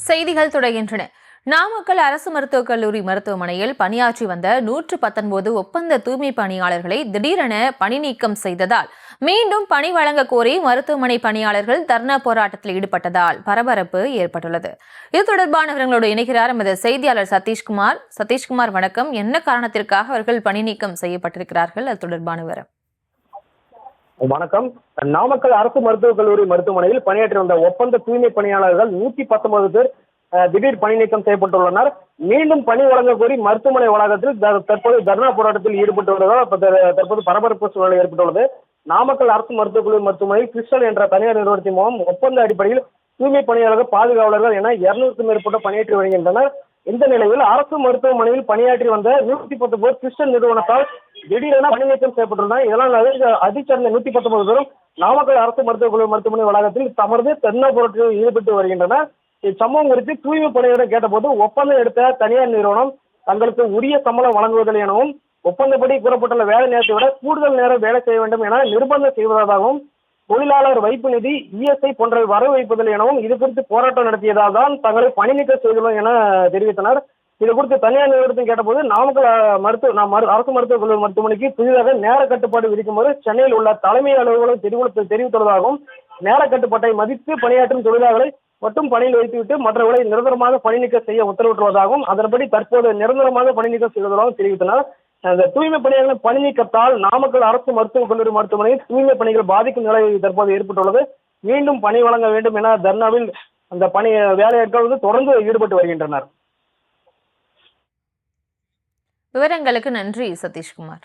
செய்திகள் தொடர்கின்றன. நாமக்கல் அரசு மருத்துவக் கல்லூரி மருத்துவமனையில் பணியாற்றி வந்த 119 ஒப்பந்த தூய்மை பணியாளர்களை திடீரென பணி நீக்கம் செய்ததால் மீண்டும் பணி வழங்க கோரி மருத்துவமனை பணியாளர்கள் தர்ணா போராட்டத்தில் ஈடுபட்டதால் பரபரப்பு ஏற்பட்டுள்ளது. இது தொடர்பான விவரங்களோடு இணைகிறார் எமது செய்தியாளர் சதீஷ்குமார். சதீஷ்குமார், வணக்கம். என்ன காரணத்திற்காக அவர்கள் பணி நீக்கம் செய்யப்பட்டிருக்கிறார்கள்? அது தொடர்பான விவரம். வணக்கம். நாமக்கல் அரசு மருத்துவக் கல்லூரி மருத்துவமனையில் பணியாற்றி வந்த ஒப்பந்த தூய்மை பணியாளர்கள் 119 பேர் திடீர் பணி நீக்கம் செய்யப்பட்டுள்ளனர். மீண்டும் பணி வழங்க கோரி மருத்துவமனை வளாகத்தில் தற்போது தர்ணா போராட்டத்தில் ஈடுபட்டு வருவதால் தற்போது பரபரப்பு சூழ்நிலை ஏற்பட்டுள்ளது. நாமக்கல் அரசு மருத்துவக் கல்லூரி மருத்துவமனையில் கிறிஸ்டல் என்ற தனியார் நிறுவனத்தின் மூலம் ஒப்பந்த அடிப்படையில் தூய்மை பணியாளர்கள், பாதுகாவலர்கள் என 200க்கும் மேற்பட்ட பணியாற்றி வருகின்றனர். இந்த நிலையில் அரசு மருத்துவமனையில் பணியாற்றி வந்த 110 பேர் கிறிஸ்டல் நிறுவனத்தால் திடீரென பணி நீக்கம் செய்யப்பட்டுள்ளனர். இதனால் அதிர்ச்சி 119 பேரும் நாமக்கல் அரசு மருத்துவக் கல்லூரி மருத்துவமனை வளாகத்தில் தமது தர்ணா போராட்டத்தில் ஈடுபட்டு வருகின்றனர். இச்சம்பவம் குறித்து தூய்மை பணியாளர் கேட்டபோது ஒப்பந்தம் எடுத்த தனியார் நிறுவனம் தங்களுக்கு உரிய சம்பளம் வழங்குவதில்லை எனவும், ஒப்பந்தப்படி கூறப்பட்டுள்ள வேலை நேரத்தை விட கூடுதல் நேரம் வேலை செய்ய வேண்டும் என நிர்பந்தம் செய்வதாகவும், தொழிலாளர் வைப்பு நிதி, இஎஸ்ஐ போன்றவை வரவு வைப்பதில்லை எனவும் இது குறித்து போராட்டம் நடத்தியதால் தான் தங்களை பணி நீக்கம் செய்துள்ளோம் என தெரிவித்தனர். இது குறித்து தனியார் நிறுவனத்தை கேட்டபோது நாமக்கல் அரசு மருத்துவக் கல்லூரி மருத்துவமனைக்கு புதிதாக நேர கட்டுப்பாடு விதிக்குமாறு சென்னையில் உள்ள தலைமை அலுவலகம் தெரிவித்துள்ளதாகவும், நேர கட்டுப்பாட்டை மதித்து பணியாற்றும் தொழிலாளர்களை மட்டும் பணியில் வைத்துவிட்டு மற்றவர்களை நிரந்தரமாக பணி நீக்கம் செய்ய உத்தரவிட்டுள்ளதாகவும், அதன்படி தற்போது நிரந்தரமாக பணி நீக்கம் செய்வதாகவும் தெரிவித்தனர். அந்த தூய்மை பணியாளர்களின் பணி நீக்கத்தால் நாமக்கல் அரசு மருத்துவக் கல்லூரி மருத்துவமனையில் தூய்மை பணிகள் பாதிக்கும் நிலை தற்போது ஏற்பட்டுள்ளது. மீண்டும் பணி வழங்க வேண்டும் என தர்ணாவில் அந்த பணி வேலையாட்கள் தொடர்ந்து ஈடுபட்டு வருகின்றனர். விவரங்களுக்கு நன்றி சதீஷ்குமார்.